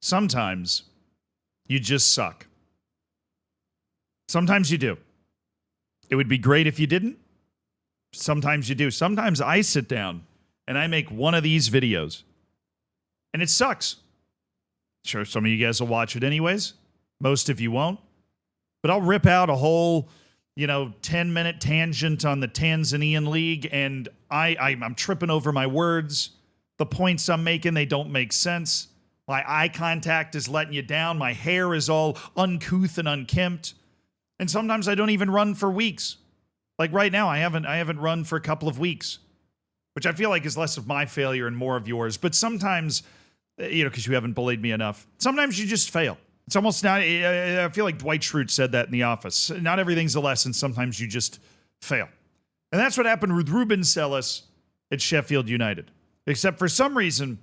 Sometimes you just suck. Sometimes you do. It would be great if you didn't. Sometimes you do. Sometimes I sit down and I make one of these videos and it sucks. Sure, some of you guys will watch it anyways. Most of you won't. But I'll rip out a whole, 10-minute tangent on the Tanzanian league, and I'm tripping over my words. The points I'm making, they don't make sense. My eye contact is letting you down. My hair is all uncouth and unkempt. And sometimes I don't even run for weeks. Like right now, I haven't run for a couple of weeks, which I feel like is less of my failure and more of yours. But sometimes, because you haven't bullied me enough, sometimes you just fail. It's almost not, I feel like Dwight Schrute said that in The Office. Not everything's a lesson. Sometimes you just fail. And that's what happened with Ruben Sellas at Sheffield United. Except for some reason,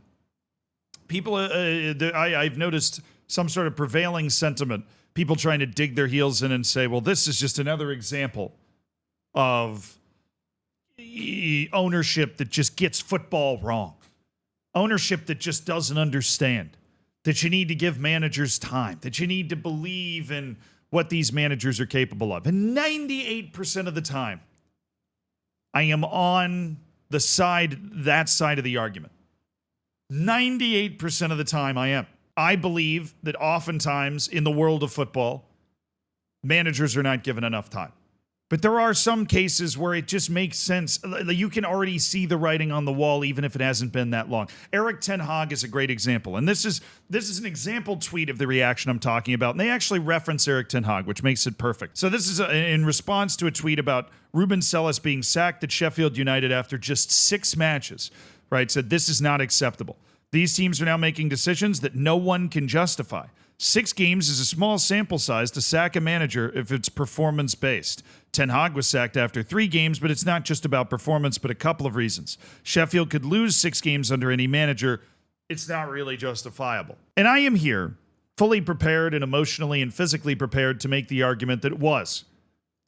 people, I've noticed some sort of prevailing sentiment, people trying to dig their heels in and say, well, this is just another example of ownership that just gets football wrong. Ownership that just doesn't understand. That you need to give managers time. That you need to believe in what these managers are capable of. And 98% of the time, I am on that side of the argument. 98% of the time I am. I believe that oftentimes in the world of football, managers are not given enough time. But there are some cases where it just makes sense. You can already see the writing on the wall, even if it hasn't been that long. Erik ten Hag is a great example. And this is an example tweet of the reaction I'm talking about. And they actually reference Erik ten Hag, which makes it perfect. So this is in response to a tweet about Ruben Sellas being sacked at Sheffield United after just 6 matches, right? Said, this is not acceptable. These teams are now making decisions that no one can justify. 6 games is a small sample size to sack a manager if it's performance-based. Ten Hag was sacked after 3 games, but it's not just about performance, but a couple of reasons. Sheffield could lose 6 games under any manager. It's not really justifiable. And I am here, fully prepared and emotionally and physically prepared to make the argument that it was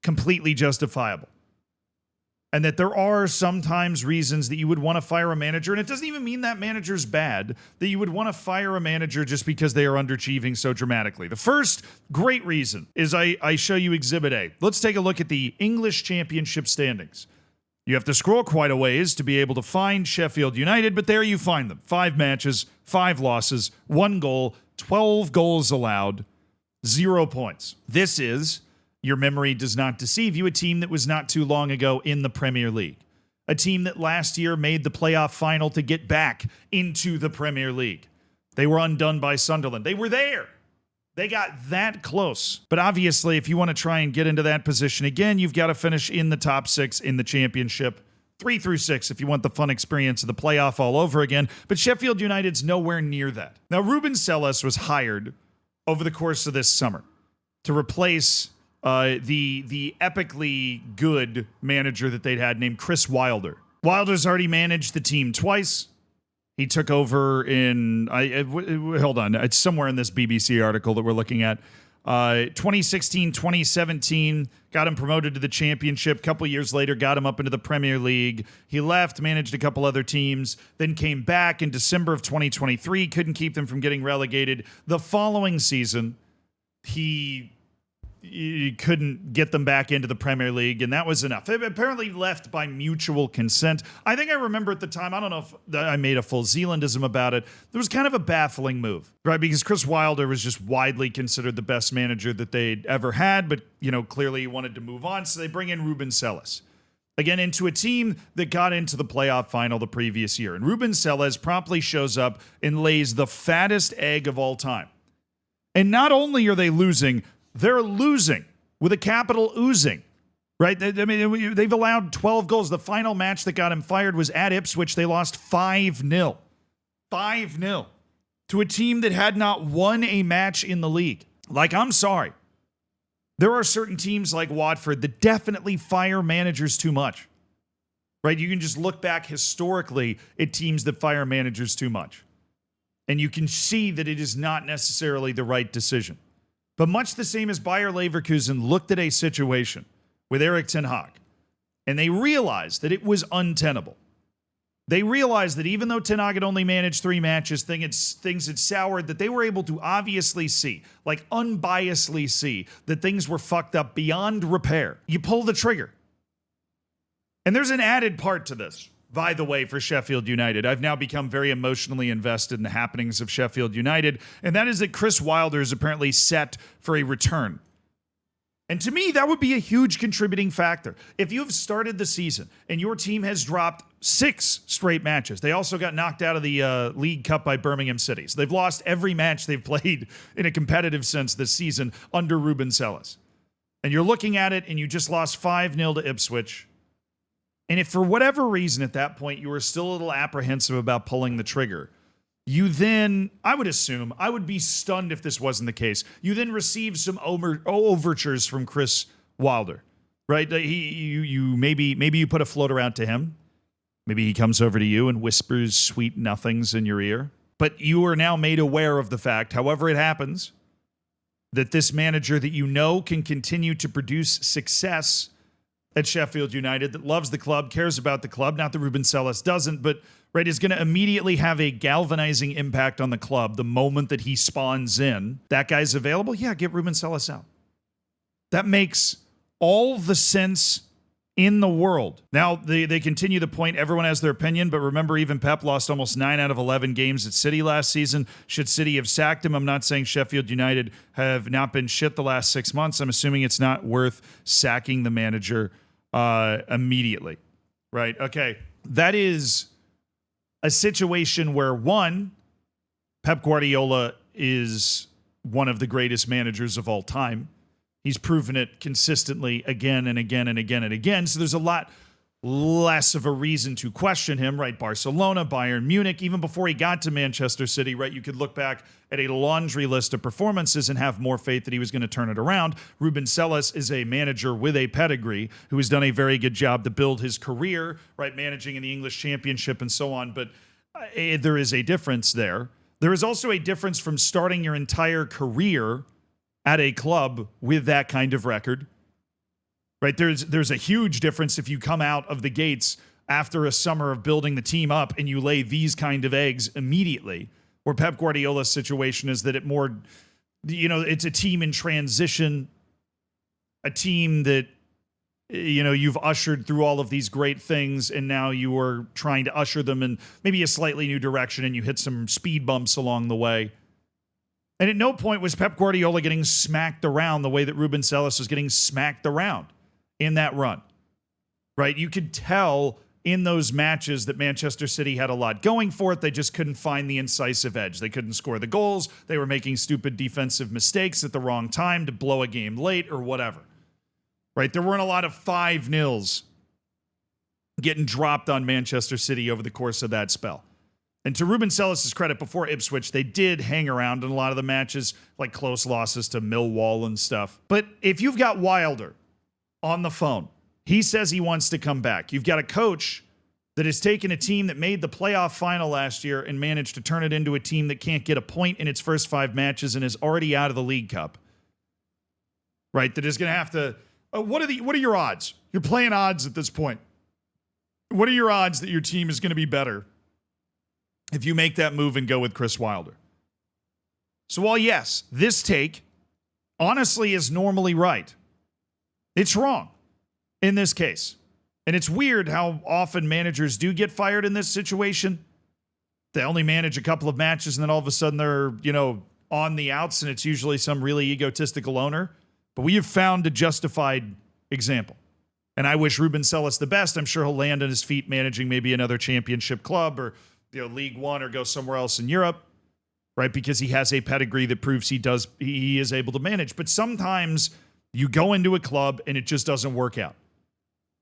completely justifiable. And that there are sometimes reasons that you would want to fire a manager, and it doesn't even mean that manager's bad, that you would want to fire a manager just because they are underachieving so dramatically. The first great reason is I show you Exhibit A. Let's take a look at the English Championship standings. You have to scroll quite a ways to be able to find Sheffield United, but there you find them. 5 matches, 5 losses, 1 goal, 12 goals allowed, 0 points. This is, your memory does not deceive you, a team that was not too long ago in the Premier League. A team that last year made the playoff final to get back into the Premier League. They were undone by Sunderland. They were there. They got that close. But obviously, if you want to try and get into that position again, you've got to finish in the top 6 in the championship. 3 through 6 if you want the fun experience of the playoff all over again. But Sheffield United's nowhere near that. Now, Ruben Sellas was hired over the course of this summer to replace the epically good manager that they'd had named Chris Wilder. Wilder's already managed the team twice. He took over in, hold on, it's somewhere in this BBC article that we're looking at. 2016, 2017, got him promoted to the championship. A couple years later, got him up into the Premier League. He left, managed a couple other teams, then came back in December of 2023, couldn't keep them from getting relegated. The following season, he couldn't get them back into the Premier League, and that was enough. They apparently left by mutual consent. I think I remember at the time, I don't know if I made a full Zealandism about it, it was kind of a baffling move, right? Because Chris Wilder was just widely considered the best manager that they'd ever had, but, clearly he wanted to move on, so they bring in Ruben Sellas. Again, into a team that got into the playoff final the previous year. And Ruben Sellas promptly shows up and lays the fattest egg of all time. And not only are they losing, they're losing with a capital oozing, right? I mean, they've allowed 12 goals. The final match that got him fired was at Ipswich. They lost 5-0. 5-0 to a team that had not won a match in the league. Like, I'm sorry. There are certain teams like Watford that definitely fire managers too much, right? You can just look back historically at teams that fire managers too much. And you can see that it is not necessarily the right decision. But much the same as Bayer Leverkusen looked at a situation with Erik ten Hag, and they realized that it was untenable. They realized that even though Ten Hag had only managed 3 matches, things had soured, that they were able to obviously see, like unbiasedly see, that things were fucked up beyond repair. You pull the trigger. And there's an added part to this, by the way, for Sheffield United. I've now become very emotionally invested in the happenings of Sheffield United, and that is that Chris Wilder is apparently set for a return. And to me, that would be a huge contributing factor. If you have started the season and your team has dropped 6 straight matches, they also got knocked out of the League Cup by Birmingham City. So they've lost every match they've played in a competitive sense this season under Ruben Selles. And you're looking at it and you just lost 5-0 to Ipswich. And if for whatever reason at that point you were still a little apprehensive about pulling the trigger, you then, I would assume, I would be stunned if this wasn't the case, you then receive some overtures from Chris Wilder, right? Maybe you put a floater out to him. Maybe he comes over to you and whispers sweet nothings in your ear. But you are now made aware of the fact, however it happens, that this manager that you know can continue to produce success at Sheffield United, that loves the club, cares about the club, not that Ruben Selles doesn't, but right, is going to immediately have a galvanizing impact on the club the moment that he spawns in. That guy's available? Yeah, get Ruben Selles out. That makes all the sense in the world. Now, they continue the point, everyone has their opinion, but remember, even Pep lost almost 9 out of 11 games at City last season. Should City have sacked him? I'm not saying Sheffield United have not been shit the last 6 months. I'm assuming it's not worth sacking the manager immediately. Right? Okay. That is a situation where, one, Pep Guardiola is one of the greatest managers of all time. He's proven it consistently again and again and again and again. So there's a lot less of a reason to question him, right? Barcelona, Bayern Munich, even before he got to Manchester City, right? You could look back at a laundry list of performances and have more faith that he was going to turn it around. Ruben Selles is a manager with a pedigree who has done a very good job to build his career, right? Managing in the English Championship and so on. But there is a difference there. There is also a difference from starting your entire career at a club with that kind of record. Right, there's a huge difference if you come out of the gates after a summer of building the team up and you lay these kind of eggs immediately. Where Pep Guardiola's situation is that it's a team in transition, a team that, you've ushered through all of these great things and now you are trying to usher them in maybe a slightly new direction and you hit some speed bumps along the way. And at no point was Pep Guardiola getting smacked around the way that Ruben Selles was getting smacked around in that run, right? You could tell in those matches that Manchester City had a lot going for it. They just couldn't find the incisive edge. They couldn't score the goals. They were making stupid defensive mistakes at the wrong time to blow a game late or whatever, right? There weren't a lot of 5-0s getting dropped on Manchester City over the course of that spell. And to Ruben Selles' credit, before Ipswich, they did hang around in a lot of the matches, like close losses to Millwall and stuff. But if you've got Wilder on the phone, he says he wants to come back. You've got a coach that has taken a team that made the playoff final last year and managed to turn it into a team that can't get a point in its first 5 matches and is already out of the League Cup. Right? That is going to have to... What are your odds? You're playing odds at this point. What are your odds that your team is going to be better if you make that move and go with Chris Wilder? So while yes, this take honestly is normally right, it's wrong in this case. And it's weird how often managers do get fired in this situation. They only manage a couple of matches and then all of a sudden they're, on the outs, and it's usually some really egotistical owner. But we have found a justified example. And I wish Ruben Selles the best. I'm sure he'll land on his feet managing maybe another championship club or League One or go somewhere else in Europe, right? Because he has a pedigree that proves he is able to manage. But sometimes you go into a club and it just doesn't work out.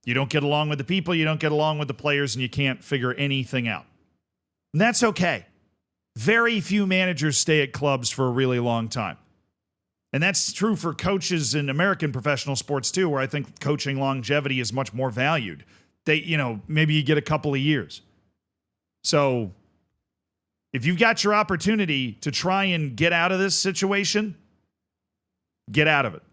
You don't get along with the people, you don't get along with the players, and you can't figure anything out. And that's okay. Very few managers stay at clubs for a really long time. And that's true for coaches in American professional sports too, where I think coaching longevity is much more valued. Maybe you get a couple of years. So if you've got your opportunity to try and get out of this situation, get out of it.